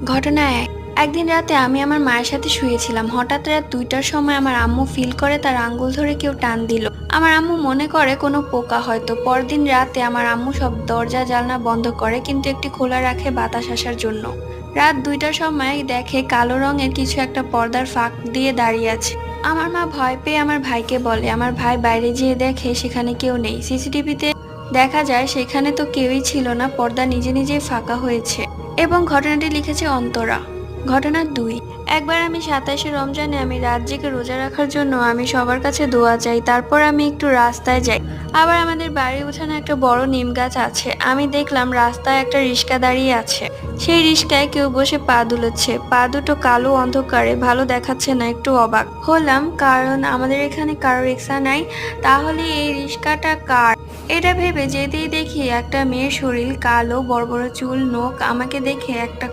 ঘটনা এক। একদিন রাতে আমি আমার মায়ের সাথে শুয়েছিলাম। হঠাৎ রাত 2টার সময় আমার আম্মু ফিল করে তার আঙ্গুল ধরে কেউ টান দিল। আমার আম্মু মনে করে কোনো পোকা হয়তো। পরদিন রাতে আমার আম্মু সব দরজা জানলা বন্ধ করে, কিন্তু একটি খোলা রাখে বাতাস আসার জন্য। রাত 2টার সময় দেখে কালো রঙের কিছু একটা পর্দার ফাঁক দিয়ে দাঁড়িয়ে আছে। আমার মা ভয় পেয়ে আমার ভাইকে বলে। আমার ভাই বাইরে যেয়ে দেখে সেখানে কেউ নেই। সিসিটিভিতে দেখা যায় সেখানে তো কেউই ছিল না, পর্দা নিজে নিজেই ফাঁকা হয়েছে। এবং ঘটনাটি লিখেছে অন্তরা। ঘটনা 2। একবার আমি 27শে রমজানে আমি রাত জেগে রোজা রাখার জন্য আমি সবার কাছে দোয়া চাই। তারপর আমি একটু রাস্তায় যাই। আবার আমাদের বাড়ির উঠানে একটা বড় নিম গাছ আছে। আমি দেখলাম রাস্তায় একটা রিক্সা দাঁড়িয়ে আছে। সেই রিক্সায় কেউ বসে পা দুলাচ্ছে। পা দুটো কালো অন্ধকারে ভালো দেখাচ্ছে না। একটু অবাক হলাম, কারণ আমাদের এখানে কারো রিক্সা নাই। তাহলে এই রিক্সাটা কার? এটা ভেবে যেতেই দেখি একটা মেয়ের শরীর, কালো বড় বড় চুল, নখ। আমাকে দেখে একটা